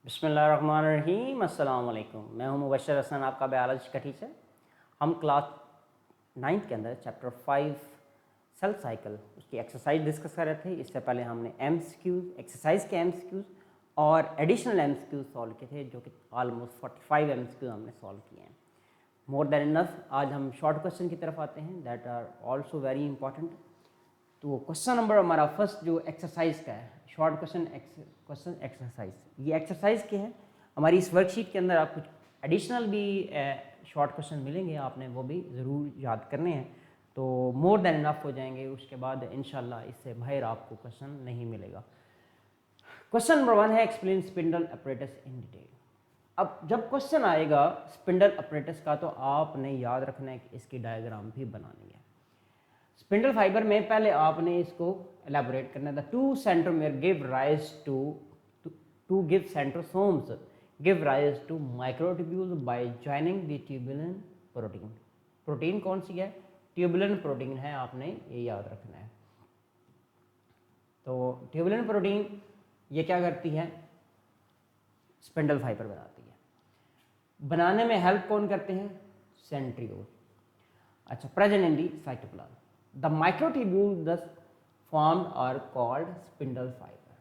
बिस्मिल्लाहिर्रहमानिर्रहीम अस्सलाम वालेकुम। मैं हूं मुबशर हसन, आपका बायोलॉजी का टीचर। हम क्लास 9th के अंदर चैप्टर 5 सेल साइकिल उसकी एक्सरसाइज डिस्कस कर रहे थे। इससे पहले हमने एमसीक्यूज एक्सरसाइज के एमसीक्यूज और एडिशनल एमसीक्यूज सॉल्व किए थे, जो कि ऑलमोस्ट 45 एमसीक्यूज हमने सॉल्व किए हैं। More than enough. आज हम शॉर्ट क्वेश्चन की तरफ आते हैं, that are also very important. तो क्वेश्चन नंबर हमारा फर्स्ट जो एक्सरसाइज का है, शॉर्ट क्वेश्चन एक्सरसाइज। ये एक्सरसाइज क्या है, हमारी इस वर्कशीट के अंदर आप कुछ एडिशनल भी शॉर्ट क्वेश्चन मिलेंगे, आपने वो भी ज़रूर याद करने हैं, तो मोर देन इनफ हो जाएंगे। उसके बाद इंशाल्लाह इससे बाहर आपको क्वेश्चन नहीं मिलेगा। क्वेश्चन नंबर 1 है explain spindle apparatus in detail. अब जब क्वेश्चन आएगा स्पिंडल अपरेटस का, तो आपने याद रखना है कि इसकी डायग्राम भी बनानी है। स्पिंडल फाइबर में पहले आपने इसको एलैबोरेट करना था। Two centromere give rise to give centrosomes give rise to microtubules by joining the tubulin protein. Protein कौन सी है? ट्यूबुलिन प्रोटीन है, आपने ये याद रखना है। तो ट्यूबुलिन प्रोटीन ये क्या करती है? स्पिंडल फाइबर बनाती है। बनाने में हेल्प कौन करते हैं? सेंट्रियोल। अच्छा, present in the cytoplasm. The microtubules thus formed are called spindle fiber।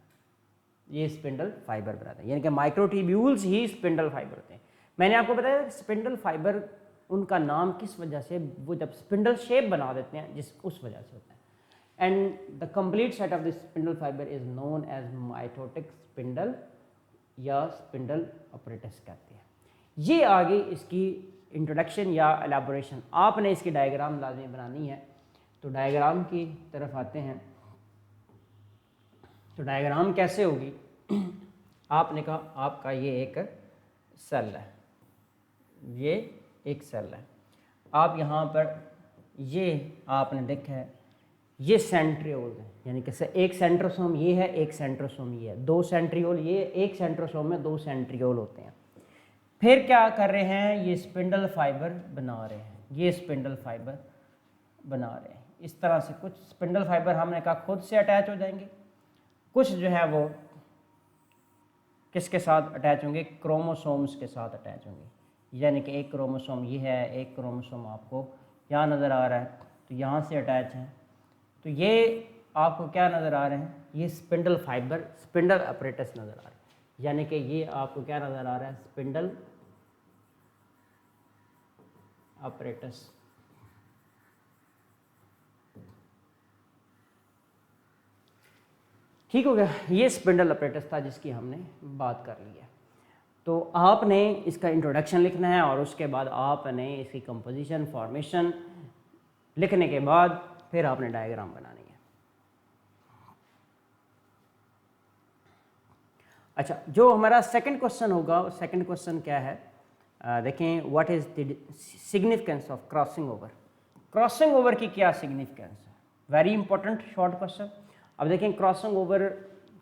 ये स्पिंडल फाइबर बनाते हैं, यानी कि माइक्रोट्यूब्यूल्स ही स्पिंडल फाइबर होते हैं। मैंने आपको बताया स्पिंडल फाइबर उनका नाम किस वजह से, वो जब स्पिंडल शेप बना देते हैं जिस उस वजह से होता है। And the complete set of the spindle fibre is known as mitotic spindle या स्पिंडल अपरेटस कहते हैं। ये आगे इसकी इंट्रोडक्शन या एलैबोरेशन, आपने इसकी डायग्राम लाजमी बनानी है। तो डायग्राम की तरफ आते हैं। तो डायग्राम कैसे होगी? आपने कहा आपका ये एक सेल है, ये एक सेल है। आप यहाँ पर ये आपने देखा है, ये सेंट्रियोल है, यानी कि एक सेंट्रोसोम ये है, एक सेंट्रोसोम ये है, दो सेंट्रियोल ये, एक सेंट्रोसोम में दो सेंट्रियोल होते हैं। फिर क्या कर रहे हैं? ये स्पिंडल फाइबर बना रहे हैं, ये स्पिंडल फाइबर बना रहे हैं। इस तरह से कुछ स्पिंडल फाइबर हमने कहा खुद से अटैच हो जाएंगे, कुछ जो है वो किसके साथ अटैच होंगे? क्रोमोसोम्स के साथ अटैच होंगे। यानी कि एक क्रोमोसोम ये है, एक क्रोमोसोम आपको यहाँ नज़र आ रहा है, तो यहाँ से अटैच है। तो ये आपको क्या नज़र आ रहे हैं? ये स्पिंडल फाइबर, स्पिंडल अपरेटस नज़र आ रहा है। यानी कि ये आपको क्या नज़र आ रहा है? Spindle apparatus. ठीक हो गया, ये स्पिंडल अपरेटस था जिसकी हमने बात कर ली है। तो आपने इसका इंट्रोडक्शन लिखना है और उसके बाद आपने इसकी कंपोजिशन, फॉर्मेशन लिखने के बाद फिर आपने डायग्राम बनानी है। अच्छा, जो हमारा सेकंड क्वेश्चन होगा, सेकंड क्वेश्चन क्या है? देखें, what is the significance of crossing over. Crossing over की क्या सिग्निफिकेंस है? Very important short question. अब देखें, क्रॉसिंग ओवर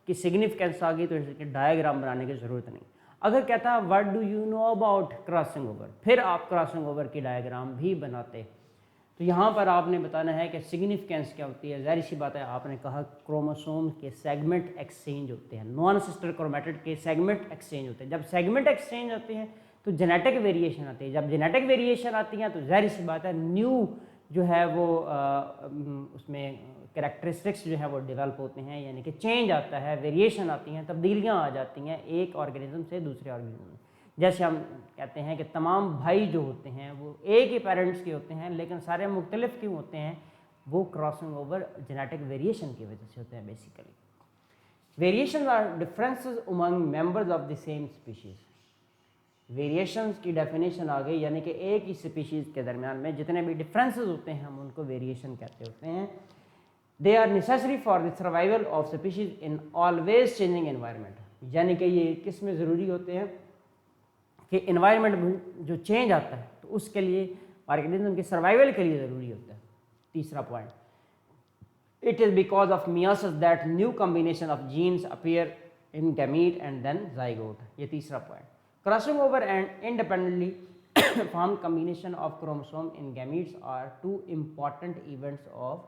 की सिग्निफिकेंस आ गई तो इसके डायग्राम बनाने की ज़रूरत नहीं। अगर कहता है what do you know about crossing over, फिर आप क्रॉसिंग ओवर की डायग्राम भी बनाते। तो यहाँ पर आपने बताना है कि सिग्निफिकेंस क्या होती है। ज़ाहिर सी बात है, आपने कहा क्रोमोसोम के सेगमेंट एक्सचेंज होते हैं, नॉन सिस्टर क्रोमेटिड के सेगमेंट एक्सचेंज होते हैं। जब सेगमेंट एक्सचेंज होते हैं तो जेनेटिक वेरिएशन आती है। जब जेनेटिक वेरिएशन आती है तो ज़ाहिर सी बात है न्यू जो है वो उसमें कैरेक्टरिस्टिक्स जो है वो डेवलप होते हैं, यानी कि चेंज आता है, वेरिएशन आती हैं, तब्दीलियाँ आ जाती हैं एक ऑर्गेनिज्म से दूसरे ऑर्गेनिज्म में। जैसे हम कहते हैं कि तमाम भाई जो होते हैं वो एक ही पेरेंट्स के होते हैं, लेकिन सारे मुख्तलिफ क्यों होते हैं? वो क्रॉसिंग ओवर जेनेटिक वेरिएशन की वजह से होते हैं basically. Variation are differences among members of the same species. Variations की डेफिनेशन आ गई, यानी कि एक ही स्पीशीज़ के दरमियान में जितने भी डिफरेंसेस होते हैं हम उनको वेरिएशन कहते होते हैं। They are necessary for the survival of species in always changing environment. यानी कि ये किस में ज़रूरी होते हैं कि एनवायरनमेंट में जो चेंज आता है तो उसके लिए ऑर्गेनिज्म के सर्वाइवल के लिए ज़रूरी होता है। तीसरा point, it is because of meiosis that new combination of genes appear in gamete and then zygote. ये तीसरा point. Crossing over and independently formed combination of chromosome in gametes are two important events of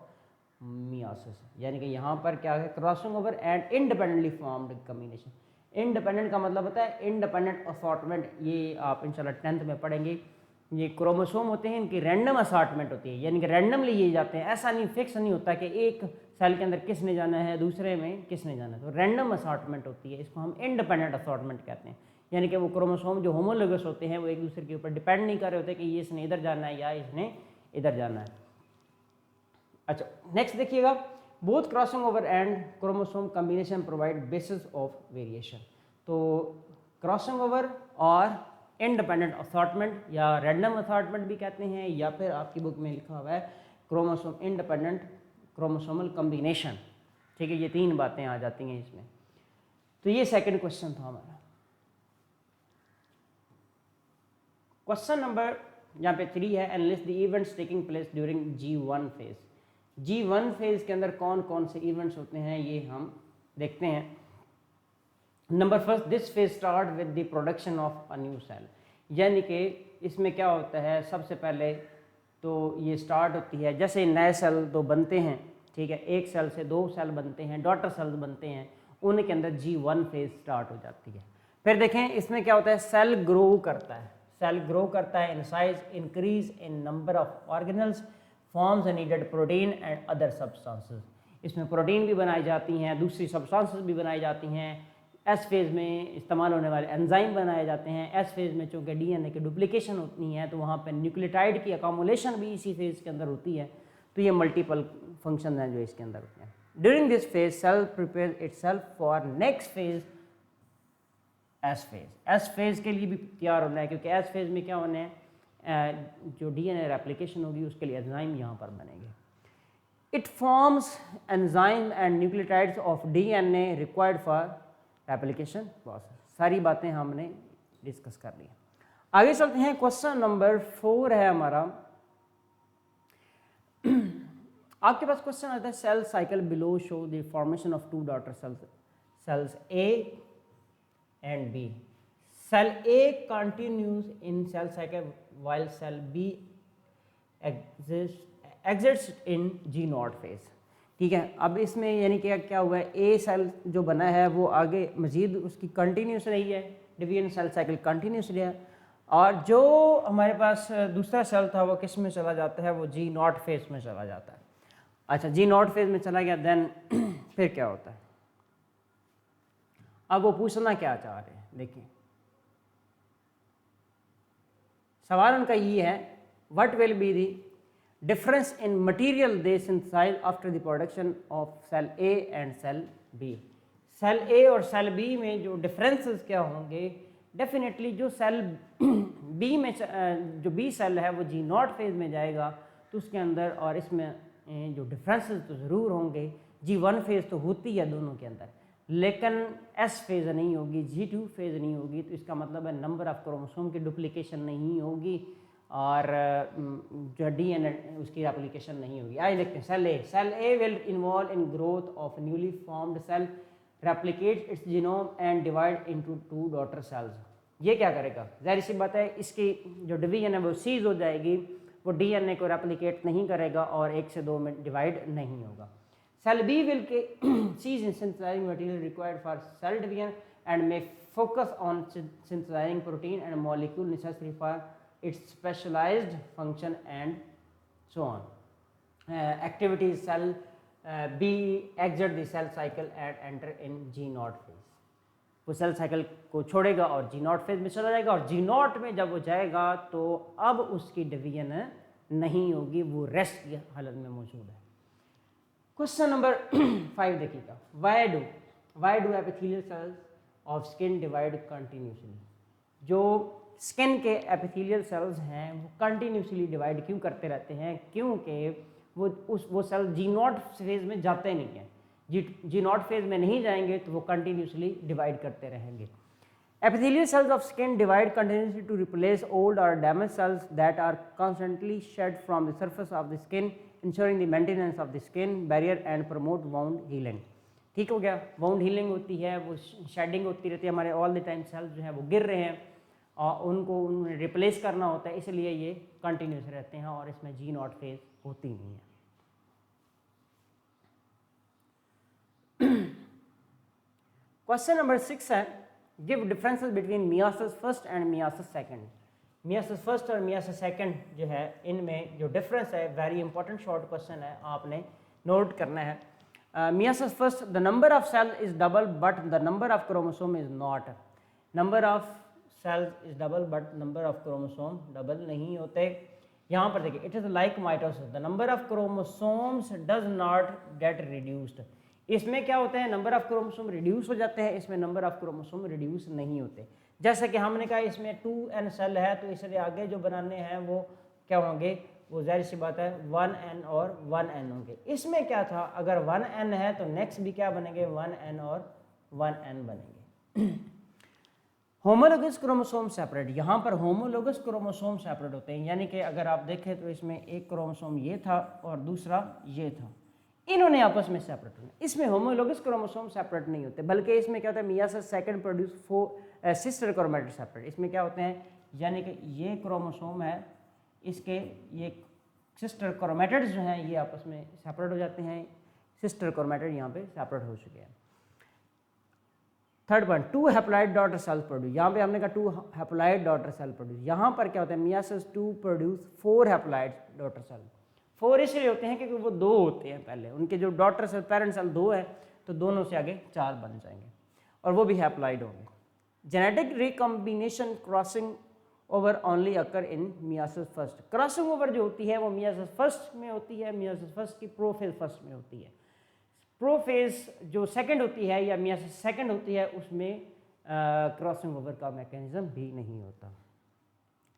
meiosis। यानी कि यहाँ पर क्या है? Crossing over and independently formed combination. Independent का मतलब होता है इंडिपेंडेंट असॉर्टमेंट, ये आप इंशाल्लाह 10th में पढ़ेंगे। ये क्रोमोसोम होते हैं, इनकी रैंडम असॉर्टमेंट होती है, यानी कि रैंडमली लिए जाते हैं, ऐसा नहीं फिक्स नहीं होता कि एक सेल के अंदर किसने जाना है दूसरे में किसने जाना है, तो रैंडम असॉर्टमेंट होती है, इसको हम इंडिपेंडेंट असॉर्टमेंट कहते हैं। यानी कि वो क्रोमोसोम जो होमोलोगस होते हैं वो एक दूसरे के ऊपर डिपेंड नहीं कर रहे होते कि ये इसने इधर जाना है या इसने इधर जाना है। अच्छा नेक्स्ट देखिएगा, both crossing over and chromosome combination provide basis of variation. तो क्रॉसिंग ओवर और इंडिपेंडेंट असॉर्टमेंट या रैंडम असॉर्टमेंट भी कहते हैं, या फिर आपकी बुक में लिखा हुआ है क्रोमोसोम इंडिपेंडेंट क्रोमोसोमल कॉम्बिनेशन। ठीक है, ये 3 बातें आ जाती हैं इसमें। तो ये सेकंड क्वेश्चन था हमारा। क्वेश्चन नंबर यहाँ पे 3 है, analysis the events taking place during G1 phase. G1 phase के अंदर कौन कौन से इवेंट्स होते हैं ये हम देखते हैं। Number first, this phase start with the production of a new cell, यानी कि इसमें क्या होता है, सबसे पहले तो ये स्टार्ट होती है जैसे नए सेल तो बनते हैं, ठीक है, एक सेल से 2 सेल बनते हैं, डॉटर सेल्स बनते हैं, उनके अंदर G1 फेज स्टार्ट हो जाती है। फिर देखें इसमें क्या होता है, सेल ग्रो करता है, सेल ग्रो करता है in size, increase in number of organelles, forms needed protein and other substances. इसमें प्रोटीन भी बनाई जाती हैं, दूसरी सब्सटेंसेस भी बनाई जाती हैं। एस फेज़ में इस्तेमाल होने वाले एंजाइम बनाए जाते हैं। एस फेज़ में चूँकि डीएनए की डुप्लीकेशन होती है तो वहाँ पर न्यूक्लियोटाइड की अकोमोलेशन भी इसी फेज़ के अंदर होती है। तो ये मल्टीपल फंक्शन हैं जो इसके अंदर होते हैं। During this phase cell prepare itself for next phase S phase. S phase के लिए भी तैयार होना है, क्योंकि एस फेज में क्या होना है, जो डीएनए रेप्लिकेशन होगी उसके लिए एंजाइम यहाँ पर बनेंगे। It forms enzyme and nucleotides of DNA required for replication process. सारी बातें हमने डिस्कस कर ली। आगे चलते हैं, क्वेश्चन नंबर 4 है हमारा। आपके पास क्वेश्चन आता है, cell cycle below show the formation of 2 daughter cells A and B. Cell A continues in cell cycle while cell B exits in G0 phase. ठीक है, अब इसमें यानी कि क्या हुआ है, A सेल जो बना है वो आगे मजीद उसकी कंटिन्यूस रही है, डिवीजन सेल साइकिल कंटिन्यूस रहा, और जो हमारे पास दूसरा सेल था वो किस में चला जाता है, वो G0 फेज में चला जाता है। अच्छा, G0 फेज में चला गया, देन फिर क्या होता है, अब वो पूछना क्या चाह रहे हैं, देखिए सवाल उनका ये है, what will be the difference in material they synthesize after the production of cell A and cell B. Cell A और सेल बी में जो डिफरेंसेस क्या होंगे, डेफिनेटली जो सेल बी में जो बी सेल है वो G0 फेज में जाएगा तो उसके अंदर, और इसमें जो डिफरेंसेस तो ज़रूर होंगे। G1 फेज तो होती है दोनों के अंदर, लेकिन एस फेज़ नहीं होगी, G2 फेज़ नहीं होगी, तो इसका मतलब है नंबर ऑफ क्रोमोसोम की डुप्लीकेशन नहीं होगी और जो डीएनए उसकी एप्लीकेशन नहीं होगी। आइए देखते हैं, cell A will involve in growth of newly formed cell, replicate its genome and divide into 2 daughter cells. ये क्या करेगा, जाहिर सी बात है इसकी जो डिवीजन है वो सीज हो जाएगी, वो डीएनए को रेप्लिकेट नहीं करेगा और 1 से 2 में डिवाइड नहीं होगा। Cell B will cease in synthesizing material required for cell division and may focus on synthesizing protein and molecule necessary for its specialized function and so on. Activities cell B exit the cell cycle and enter in G0 phase. वो cell cycle को छोड़ेगा और G0 phase में चला जाएगा, और G0 में जब वो जाएगा तो अब उसकी डिवीजन नहीं होगी, वो रेस्ट की हालत में मौजूद है। क्वेश्चन नंबर 5 देखिएगा, why do epithelial cells of skin divide continuously. जो स्किन के एपिथेलियल सेल्स हैं वो कंटिन्यूसली डिवाइड क्यों करते रहते हैं, क्योंकि वो सेल G0 फेज में जाते नहीं हैं, G0 फेज में नहीं जाएंगे तो वो कंटिन्यूसली डिवाइड करते रहेंगे। Epithelial cells of skin divide continuously to replace old और damage cells that are constantly shed from the surface of the skin, ensuring the maintenance of the skin barrier and promote wound healing। ठीक हो गया, wound healing होती है, वो shading होती रहती है, हमारे ऑल द टाइम सेल्स जो है वो गिर रहे हैं और उनको रिप्लेस करना होता है, इसलिए ये कंटिन्यूस रहते हैं और इसमें G0 फेज होती नहीं है। क्वेश्चन नंबर 6 है, give differences between myiasis first and myiasis second. Myiasis first और मियासिस सेकंड जो है इनमें जो डिफरेंस है, वेरी इंपॉर्टेंट शॉर्ट क्वेश्चन है, आपने नोट करना है। Meiosis first, the number of cell is double but the number of chromosome is not. Number of cells is double but number of chromosome double नहीं होते। यहाँ पर देखिए, it is like mitosis, the number of chromosomes does not get reduced. इसमें क्या होता है, number of chromosome reduce हो जाते हैं, इसमें नंबर ऑफ क्रोमोसोम रिड्यूस नहीं होते। जैसे कि हमने कहा इसमें 2n सेल है, तो इसलिए आगे जो बनाने हैं वो क्या होंगे, वो जाहिर सी बात है 1n और 1n होंगे। इसमें क्या था, अगर 1n है तो नेक्स्ट भी क्या बनेंगे, 1n और 1n बनेंगे। होमोलोगस क्रोमोसोम सेपरेट, यहाँ पर होमोलोगस क्रोमोसोम सेपरेट होते हैं, यानी कि अगर आप देखें तो इसमें एक क्रोमोसोम ये था और दूसरा ये था, इन्होंने आपस में सेपरेट होना। इसमें होमोलोगस क्रोमोसोम सेपरेट नहीं होते, बल्कि इसमें क्या होता है, myiasis second produce 4 sister chromatid separate. इसमें क्या होते हैं, यानी कि ये क्रोमोसोम है, इसके ये सिस्टर क्रोमैटिड्स जो हैं ये आपस में सेपरेट हो जाते हैं। सिस्टर क्रोमैटिड यहाँ पे सेपरेट हो चुके हैं। Third point, 2 haploid daughter cell produce. यहाँ पे हमने कहा 2 हैप्लॉइड डॉटर सेल प्रोड्यूस। यहाँ पर क्या होता है, meiosis 2 produce 4 haploid daughter cell. 4 इसलिए होते हैं क्योंकि वो 2 होते हैं पहले, उनके जो डॉटर सेल पेरेंट सेल 2 है, तो दोनों से आगे 4 बन जाएंगे और वो भी हैप्लॉइड होंगे। Genetic recombination crossing over only occur in meiosis first. Crossing over जो होती है वो मियासिस फर्स्ट में होती है, मियासिस फर्स्ट की प्रोफेज फर्स्ट में होती है। प्रोफेज जो सेकंड होती है या मियासिस सेकंड होती है उसमें क्रॉसिंग ओवर का मैकेनिज्म भी नहीं होता।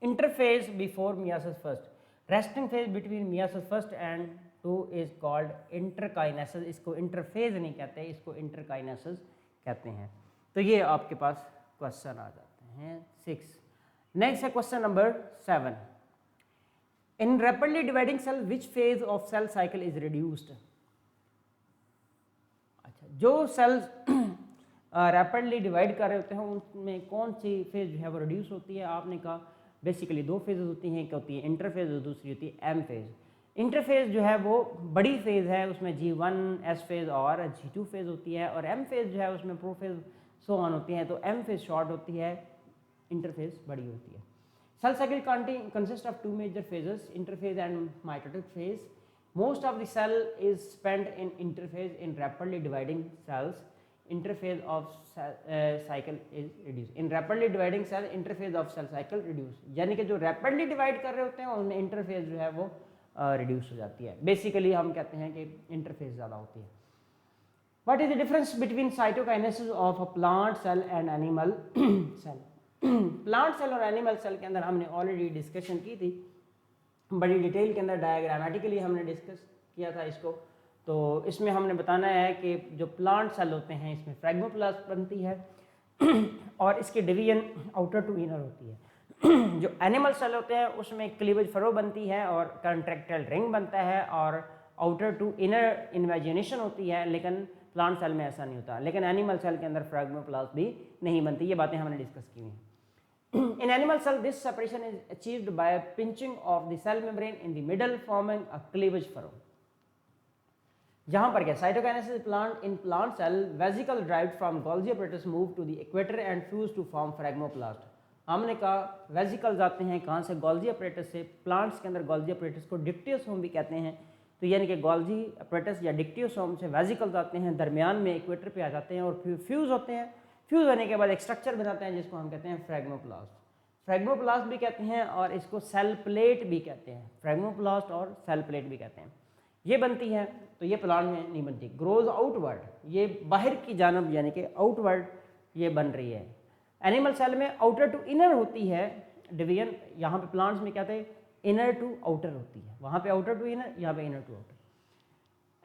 Interphase before myiasis first, resting phase between myiasis first and 2 is called interkinesis. इसको इंटरफेज नहीं कहते, इसको इंटरकाइनेसिस कहते हैं। तो ये आपके पास क्वेश्चन आ जाते हैं 6। नेक्स्ट है question number 7, in rapidly dividing cell which phase of cell cycle is reduced. अच्छा, जो सेल्स रैपिडली डिवाइड कर रहे होते हैं उनमें कौन सी फेज जो है वो रिड्यूस होती है। आपने कहा बेसिकली 2 फेजेस होती हैं, एक होती है इंटरफेज और दूसरी होती है एम फेज। इंटरफेज जो है वो बड़ी फेज है, उसमें G1 S फेज और G2 फेज होती है, और एम फेज जो है उसमें प्रोफेज सो ऑन होती है। तो एम फेज शॉर्ट होती है, इंटरफेज बड़ी होती है। Cell cycle consist of 2 major phases, interphase and mitotic phase. Most of the cell is spent in interphase in rapidly dividing cells. Interphase of cycle is reduced. In rapidly dividing cell, interphase of cell cycle reduce. यानी कि जो rapidly divide कर रहे होते हैं उनमें interphase जो है वो reduce हो जाती है। Basically हम कहते हैं कि interphase ज़्यादा होती है। What is the difference between cytokinesis of a plant cell and animal cell? Plant cell और animal cell के अंदर हमने already discussion की थी, बड़ी डिटेल के अंदर डायग्रामेटिकली हमने डिस्कस किया था इसको। तो इसमें हमने बताना है कि जो प्लांट सेल होते हैं इसमें फ्रैग्मोप्लास्ट बनती है और इसकी डिवीजन आउटर टू इनर होती है। जो एनिमल सेल होते हैं उसमें क्लीवेज फरो बनती है और कंट्रैक्टाइल रिंग बनता है और आउटर टू इनर इन्वेजिनेशन होती है, लेकिन प्लांट सेल में ऐसा नहीं होता। लेकिन एनिमल सेल के अंदर फ्रैग्मोप्लास्ट भी नहीं बनती। ये बातें हमने डिस्कस की हुई हैं। In animal cell, this separation is achieved by a pinching of the cell membrane in the middle, forming a cleavage furrow. जहाँ पर क्या cytokinesis plant in plant cell, vesicle derived from Golgi apparatus move to the equator and fuse to form phragmoplast. हमने कहा vesicles आते हैं कहाँ से, Golgi apparatus से। प्लांट्स के अंदर गोल्जी अपरेटस को डिक्टियोसोम भी कहते हैं। तो यानी कि गोल्जी अपरेटस या डिक्टियोसोम से वेजिकल्स आते हैं, दरमियान में इक्वेटर पे आ जाते हैं और फिर फ्यूज़ होते हैं। फ्यूज होने के बाद एक स्ट्रक्चर बनाते हैं जिसको हम कहते हैं फ्रैग्मोप्लास्ट। फ्रैग्मोप्लास्ट भी कहते हैं और इसको सेल प्लेट भी कहते हैं। फ्रैग्मोप्लास्ट और सेल प्लेट भी कहते हैं। ये बनती है, तो ये प्लांट में नहीं बनती। ग्रोज आउटवर्ड, ये बाहर की जानब यानी कि आउटवर्ड ये बन रही है। एनिमल सेल में आउटर टू इनर होती है डिवीजन। यहाँ पे प्लांट्स में क्या थे, इनर टू आउटर होती है। वहाँ पे आउटर टू इनर, यहाँ पे inner to outer.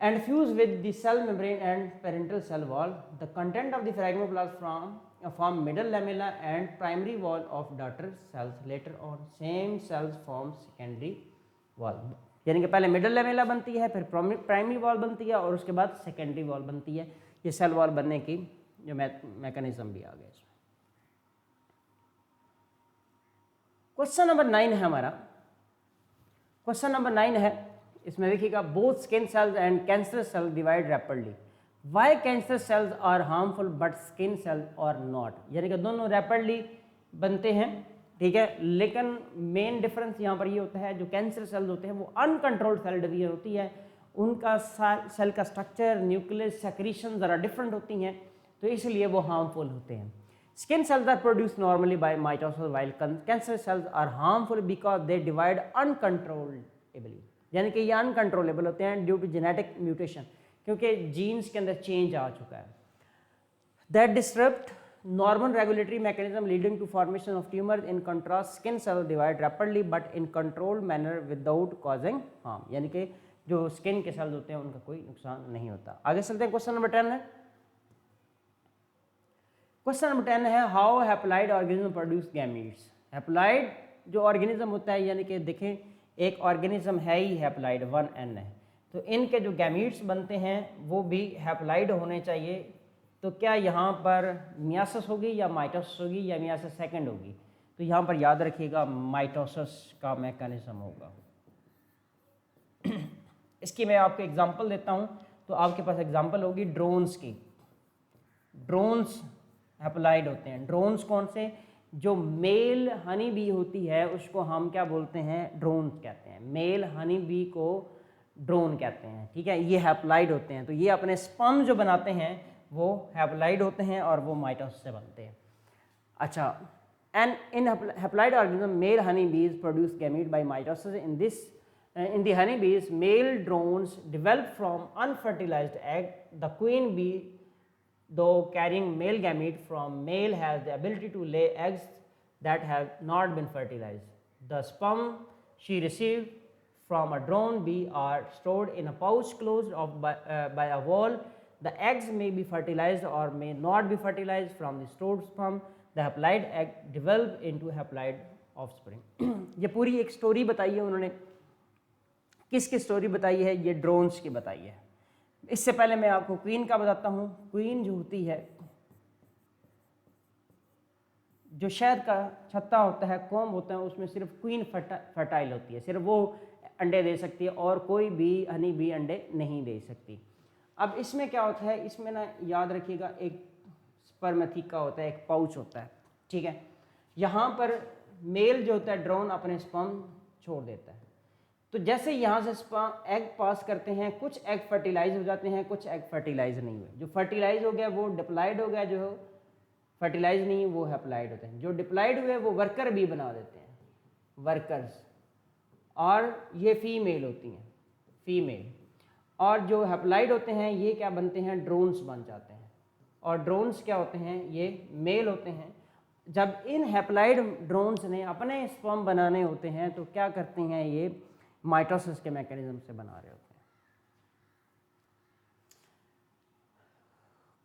And fuse with the cell membrane and parental cell wall. The content of the phragmoplast form middle lamella and primary wall of daughter cells. Later on, same cells form secondary wall. यानी कि पहले middle lamella बनती है, फिर primary wall बनती है और उसके बाद सेकेंडरी वॉल बनती है। ये सेल वॉल बनने की जो मैकेनिज्म भी आ गया इसमें। क्वेश्चन नंबर 9 है हमारा। क्वेश्चन नंबर 9 है, इसमें देखिएगा both skin cells and cancer cell divide rapidly. Why cancer cells are harmful but skin cells are not, यानी कि दोनों रैपिडली बनते हैं, ठीक है, लेकिन मेन डिफरेंस यहाँ पर ये होता है जो कैंसर सेल्स होते हैं वो अनकंट्रोल्ड सेल डिवीजन होती है, उनका सेल का स्ट्रक्चर, न्यूक्लियस, सेक्रीशन ज़रा डिफरेंट होती हैं, तो इसलिए वो हार्मफुल होते हैं। Skin cells are produce normally by mitosis while cancer cells are harmful because they divide uncontrollably, यानी कि ये अनकंट्रोलेबल होते हैं ड्यू टू जेनेटिक म्यूटेशन, क्योंकि जीन्स के अंदर चेंज आ चुका है। That disturbed normal regulatory mechanism leading to formation of tumors. In contrast, skin cells divide rapidly but in controlled manner without causing harm, यानी कि जो स्किन के सेल्स होते हैं उनका कोई नुकसान नहीं होता। आगे चलते हैं, क्वेश्चन नंबर 10 है। क्वेश्चन नंबर 10 है how haploid organism produce gametes. Haploid जो ऑर्गेनिज्म होता है, यानी कि देखें एक ऑर्गेनिज्म है ही हैप्लॉइड 1n है, तो इनके जो गैमीट्स बनते हैं वो भी हैप्लॉइड होने चाहिए। तो क्या यहाँ पर मियासिस होगी या माइटोसिस होगी या मियासिस सेकंड होगी, तो यहाँ पर याद रखिएगा माइटोसिस का मैकेनिज्म होगा। इसकी मैं आपको एग्जांपल देता हूँ, तो आपके पास एग्जांपल होगी ड्रोन्स की। ड्रोन्स हैप्लॉइड होते हैं। ड्रोन्स कौन से? जो मेल हनी बी होती है उसको हम क्या बोलते हैं? ड्रोन कहते हैं। मेल हनी बी को ड्रोन कहते हैं, ठीक है। ये हैप्लॉइड होते हैं, तो ये अपने स्पर्म जो बनाते हैं वो हैप्लॉइड होते हैं और वो माइटोसिस से बनते हैं। अच्छा, and in haploid organism male honey bees produce gamete by mitosis. In the honeybees, male drones develop from unfertilized egg. The queen bee, though carrying male gamete from male, has the ability to lay eggs that have not been fertilized. The sperm she received from a drone bee are stored in a pouch closed off by a wall. The eggs may be fertilized or may not be fertilized from the stored sperm. The haploid egg develop into haploid offspring. ये पूरी एक story बताई है उन्होंने। किसकी story बताई है? ये ड्रोन्स की बताई है। इससे पहले मैं आपको क्वीन का बताता हूँ। क्वीन जो होती है, जो शहद का छत्ता होता है, कॉम्ब होता है, उसमें सिर्फ क्वीन फर्टाइल होती है, सिर्फ वो अंडे दे सकती है और कोई भी हनी बी अंडे नहीं दे सकती। अब इसमें क्या होता है, इसमें ना याद रखिएगा एक स्पर्मेथिका होता है, एक पाउच होता है, ठीक है। यहाँ पर मेल जो होता है ड्रोन अपने स्पर्म छोड़ देता है, तो जैसे यहाँ से स्पर्म एग पास करते हैं, कुछ एग फर्टिलाइज हो जाते हैं, कुछ एग फर्टिलाइज नहीं हुए। जो फर्टिलाइज हो गया वो डिप्लॉयड हो गया, जो फर्टिलाइज नहीं वो हैप्लॉइड होते हैं। जो डिप्लॉयड हुए वो वर्कर भी बना देते हैं, वर्कर्स, और ये फीमेल होती हैं, फीमेल। और जो हैप्लॉइड होते हैं ये क्या बनते हैं? ड्रोन्स बन जाते हैं। और ड्रोन्स क्या होते हैं? ये मेल होते हैं। जब इन हैप्लॉइड ड्रोन्स ने अपने स्पर्म बनाने होते हैं तो क्या करते हैं? ये माइटोसिस के मैकेनिज्म से बना रहे होते हैं।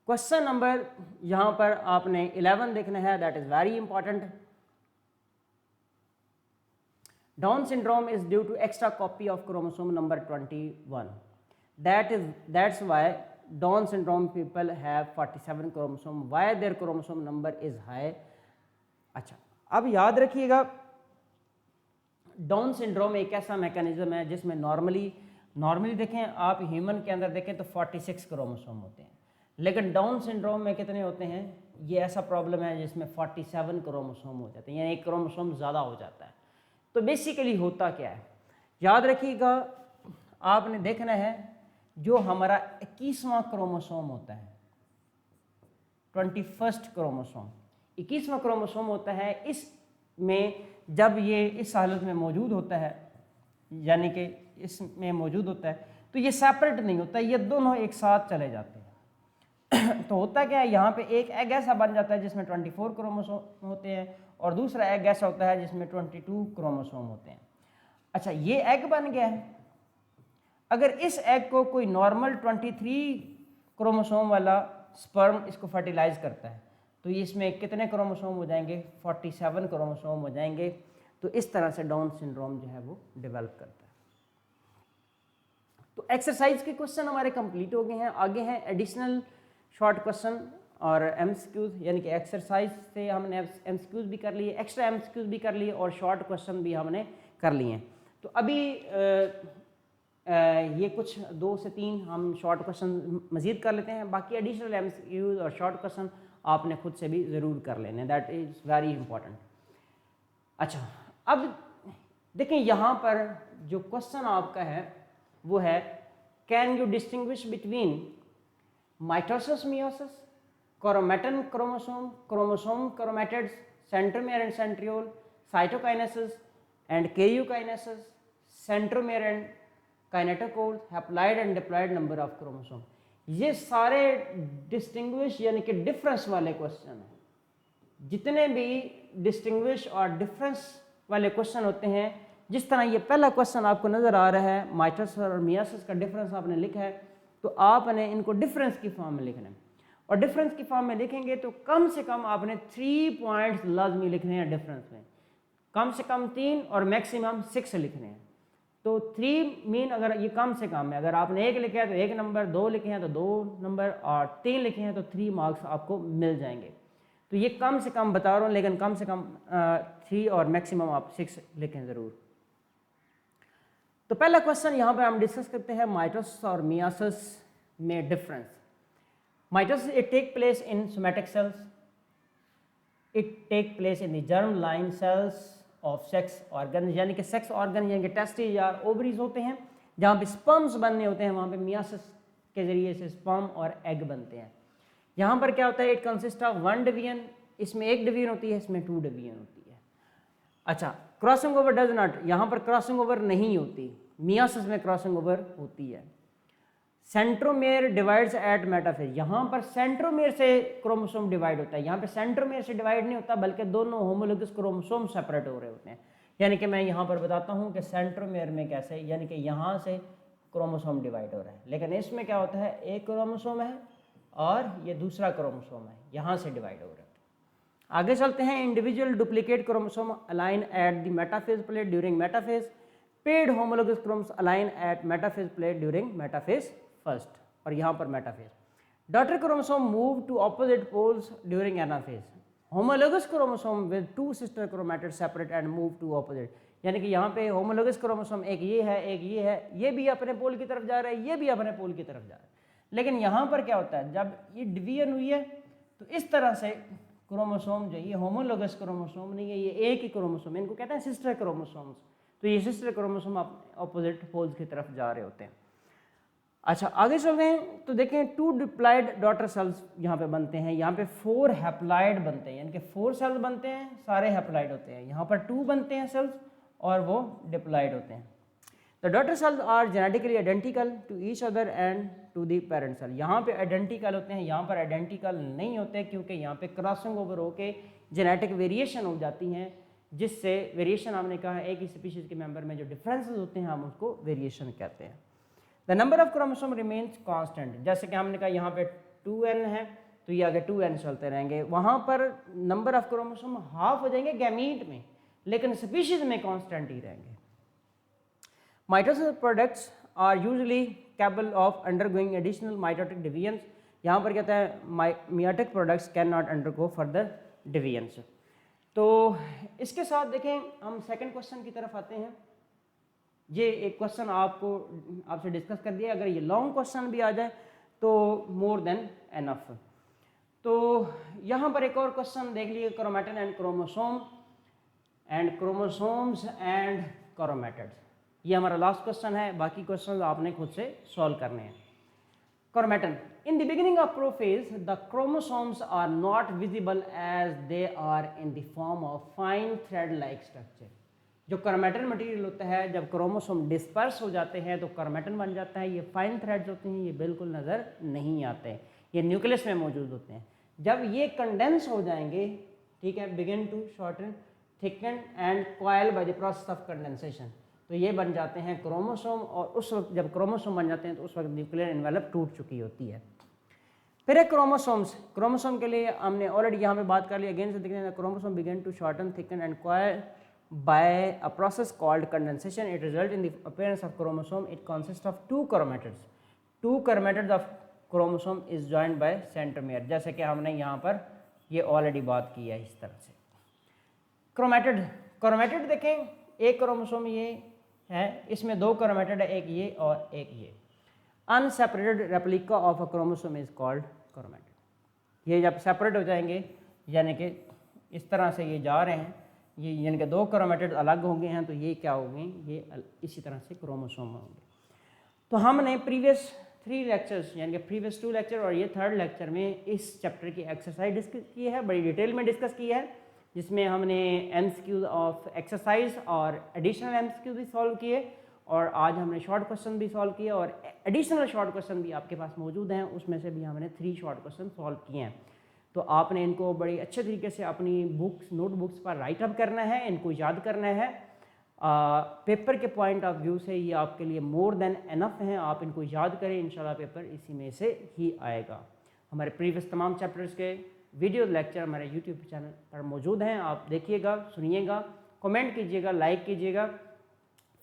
क्वेश्चन नंबर यहाँ पर आपने 11 देखना है, that is very important. Down syndrome is due to extra copy of chromosome number 21. That's why Down syndrome people have 47 chromosome. Why their chromosome number is high? अच्छा, अब याद रखिएगा डाउन सिंड्रोम एक ऐसा मैकेनिज्म है जिसमें नॉर्मली देखें आप, ह्यूमन के अंदर देखें तो 46 क्रोमोसोम होते हैं, लेकिन डाउन सिंड्रोम में कितने होते हैं? ये ऐसा प्रॉब्लम है जिसमें 47 क्रोमोसोम हो जाते हैं, यानी एक क्रोमोसोम ज़्यादा हो जाता है। तो बेसिकली होता क्या है, याद रखिएगा, आपने देखना है जो हमारा 21वां क्रोमोसोम होता है, 21st क्रोमोसोम, 21वां क्रोमोसोम होता है, इसमें जब ये इस हालत में मौजूद होता है, यानी कि इसमें मौजूद होता है, तो ये सेपरेट नहीं होता, ये दोनों एक साथ चले जाते हैं। तो होता क्या है, यहाँ पे एक एग ऐसा बन जाता है जिसमें 24 क्रोमोसोम होते हैं और दूसरा एग ऐसा होता है जिसमें 22 क्रोमोसोम होते हैं। अच्छा, ये एग बन गया है। अगर इस एग को कोई नॉर्मल 23 क्रोमोसोम वाला स्पर्म इसको फर्टिलाइज करता है तो इसमें कितने क्रोमोसोम हो जाएंगे? 47 क्रोमोसोम हो जाएंगे। तो इस तरह से डाउन सिंड्रोम जो है वो डेवलप करता है। तो एक्सरसाइज के क्वेश्चन हमारे कंप्लीट हो गए हैं। आगे हैं एडिशनल शॉर्ट क्वेश्चन और एमसीक्यूज, यानी कि एक्सरसाइज से हमने एमसीक्यूज भी कर लिए, एक्स्ट्रा एमसीक्यूज भी कर लिए और शॉर्ट क्वेश्चन भी हमने कर लिए हैं। तो अभी ये कुछ 2 से 3 हम शॉर्ट क्वेश्चन मज़ीद कर लेते हैं, बाकी एडिशनल एमसीक्यूज और शॉर्ट क्वेश्चन आपने खुद से भी ज़रूर कर लेने, दैट इज़ वेरी इंपॉर्टेंट। अच्छा, अब देखें यहाँ पर जो क्वेश्चन आपका है वो है, can you distinguish between mitosis meiosis, chromatin chromosome, chromosome chromatids, centromere and centriole, cytokinesis and karyokinesis, centromere and kinetochore, haploid and diploid number of chromosome. ये सारे डिस्टिंग्विश यानी कि डिफरेंस वाले क्वेश्चन हैं। जितने भी डिस्टिंग्विश और डिफरेंस वाले क्वेश्चन होते हैं, जिस तरह ये पहला क्वेश्चन आपको नज़र आ रहा है, माइटोसिस और मियोसिस का डिफरेंस आपने लिखा है, तो आपने इनको डिफरेंस की फॉर्म में लिखना है। और डिफरेंस की फॉर्म में लिखेंगे तो कम से कम आपने 3 पॉइंट्स लाजमी लिखने हैं डिफरेंस में, कम से कम 3 और मैक्सिमम 6 लिखने हैं। तो 3 मीन अगर ये कम से कम है, अगर आपने 1 लिखा है तो 1 नंबर, 2 लिखे हैं तो 2 नंबर, और 3 लिखे हैं तो 3 मार्क्स आपको मिल जाएंगे। तो ये कम से कम बता रहा हूँ, लेकिन कम से कम 3 और मैक्सिमम आप 6 लिखें ज़रूर। तो पहला क्वेश्चन यहाँ पर हम डिस्कस करते हैं माइटोसिस और मियोसिस में difference. Mitosis it take place in somatic cells, it take place in the germ line cells of sex organ, यानी कि सेक्स ऑर्गन यानी कि टेस्टिस या ओवरीज होते हैं, जहाँ पे स्पर्म्स बनने होते हैं, वहाँ पे मियोसिस के ज़रिए से स्पर्म और एग बनते हैं। यहाँ पर क्या होता है, इट कंसिस्ट ऑफ 1 डिवीजन, इसमें 1 डिवीजन होती है, इसमें 2 डिवीजन होती है। अच्छा, क्रॉसिंग ओवर डज नॉट, यहाँ पर क्रॉसिंग ओवर नहीं होती, मियोसिस में क्रॉसिंग ओवर होती है। सेंट्रोमेयर डिवाइड्स एट मेटाफेज, यहाँ पर सेंट्रोमेयर से क्रोमोसोम डिवाइड होता है, यहाँ पे सेंट्रोमेयर से डिवाइड नहीं होता, बल्कि दोनों होमोलोगस क्रोमोसोम सेपरेट हो रहे होते हैं। यानी कि मैं यहाँ पर बताता हूँ कि सेंट्रोमेयर में कैसे, यानी कि यहाँ से क्रोमोसोम डिवाइड हो रहा है, लेकिन इसमें क्या होता है, एक क्रोमोसोम है और ये दूसरा क्रोमोसोम है, यहाँ से डिवाइड हो रहा है। आगे चलते हैं, individual duplicate chromosome align at the metaphase plate during metaphase, paired homologous chromosome align at metaphase plate during metaphase first, और यहाँ पर metaphase. Daughter chromosome move to opposite poles during anaphase, homologous chromosome with 2 sister chromatid separate and move to opposite, यानी कि यहाँ पे homologous chromosome एक ये है, एक ये है, ये भी अपने पोल की तरफ जा रहा है, ये भी अपने पोल की तरफ जा रहा है। लेकिन यहाँ पर क्या होता है, जब ये डिवीजन हुई है तो इस तरह से क्रोमोसोम जो ये होमोलोगस क्रोमोसोम नहीं है, ये एक ही क्रोमोसोम, इनको कहते हैं सिस्टर क्रोमोसोम्स। तो ये सिस्टर क्रोमोसोम ऑपोजिट पोल्स की तरफ जा रहे होते हैं। अच्छा, आगे चल रहे हैं तो देखें, 2 डिप्लॉइड डॉटर सेल्स यहाँ पे बनते हैं, यहाँ पे 4 हैप्लॉइड बनते हैं, यानी कि 4 सेल्स बनते हैं, सारे हैप्लॉइड होते हैं। यहाँ पर 2 बनते हैं सेल्स और वो डिप्लॉइड होते हैं। The daughter cells are genetically identical to each other and to the parent cell, यहाँ पे आइडेंटिकल होते हैं, यहाँ पर आइडेंटिकल नहीं होते, क्योंकि यहाँ पे क्रॉसिंग ओवर होके जेनेटिक वेरिएशन हो जाती हैं, जिससे वेरिएशन हमने कहा है एक ही स्पीशीज के मेंबर में जो डिफरेंसेस होते हैं हम उसको वेरिएशन कहते हैं। The number of chromosome remains constant, जैसे कि हमने कहा यहाँ पे 2n है तो ये आगे 2n चलते रहेंगे, वहाँ पर नंबर ऑफ क्रोमोसोम हाफ हो जाएंगे गैमीट में, लेकिन स्पीशीज में कांस्टेंट ही रहेंगे। Mitosis products are usually capable of undergoing additional mitotic divisions, यहाँ पर कहता है meiotic products can not undergo further divisions. तो इसके साथ देखें हम सेकंड क्वेश्चन की तरफ आते हैं। ये एक क्वेश्चन आपसे डिस्कस कर दिया, अगर ये लॉन्ग क्वेश्चन भी आ जाए तो मोर देन एनफ। तो यहाँ पर एक और क्वेश्चन देख लीजिए, chromatin and chromosome and chromosomes and chromatids, ये हमारा लास्ट क्वेश्चन है, बाकी क्वेश्चन आपने खुद से सॉल्व करने हैं। Chromatin, in the beginning of prophase the chromosomes are not visible as they are in the form of fine thread like structure. जो क्रोमैटिन मटेरियल होता है, जब क्रोमोसोम डिस्पर्स हो जाते हैं तो क्रोमैटिन बन जाता है, ये फाइन थ्रेड्स होते हैं, ये बिल्कुल नज़र नहीं आते, ये न्यूक्लियस में मौजूद होते हैं। जब ये कंडेंस हो जाएंगे, ठीक है, begin to shorten, thicken and coil by the process of condensation, तो ये बन जाते हैं क्रोमोसोम, और उस वक्त जब क्रोमोसोम बन जाते हैं तो उस वक्त न्यूक्लियर एनवेलप टूट चुकी होती है। फिर एक क्रोमोसोम के लिए हमने ऑलरेडी यहाँ पे बात कर ली, अगेन से देखते हैं, chromosome begin to shorten, thicken and coil by a process called condensation. It results in the appearance of chromosome. It consists of 2 chromatids. 2 chromatids of chromosome is joined by centromere, जैसे कि हमने यहाँ पर ये already बात की है इस तरह से। क्रोमैटिड देखें, एक क्रोमोसोम ये है, इसमें 2 क्रोमेटिड है, एक ये और एक ये। Unseparated replica of a chromosome is called chromatid. ये जब सेपरेट हो जाएंगे, यानी कि इस तरह से ये जा रहे हैं, ये यानी कि 2 क्रोमेटिड अलग हो गए हैं, तो ये क्या हो गए, ये इसी तरह से क्रोमोसोम होंगे। तो हमने प्रीवियस 3 लेक्चर्स यानी कि प्रीवियस 2 लेक्चर और ये 3rd लेक्चर में इस चैप्टर की एक्सरसाइज डिस्कस की है, बड़ी डिटेल में डिस्कस की है, जिसमें हमने MCQ ऑफ एक्सरसाइज और एडिशनल MCQ भी सॉल्व किए, और आज हमने शॉर्ट क्वेश्चन भी सॉल्व किए, और एडिशनल शॉर्ट क्वेश्चन भी आपके पास मौजूद हैं, उसमें से भी हमने 3 शॉर्ट क्वेश्चन सॉल्व किए हैं। तो आपने इनको बड़ी अच्छे तरीके से अपनी बुक्स नोटबुक्स पर राइट अप करना है, इनको याद करना है। पेपर के पॉइंट ऑफ व्यू से ये आपके लिए मोर देन एनफ हैं, आप इनको याद करें, इंशाल्लाह पेपर इसी में से ही आएगा। हमारे प्रीवियस तमाम चैप्टर्स के वीडियो लेक्चर हमारे यूट्यूब चैनल पर मौजूद हैं, आप देखिएगा, सुनिएगा, कमेंट कीजिएगा, लाइक कीजिएगा,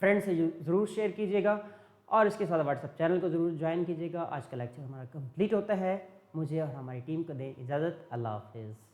फ्रेंड से ज़रूर शेयर कीजिएगा, और इसके साथ व्हाट्सएप चैनल को ज़रूर ज्वाइन कीजिएगा। आज का लेक्चर हमारा कंप्लीट होता है, मुझे और हमारी टीम को दें इजाज़त। अल्लाह हाफिज़।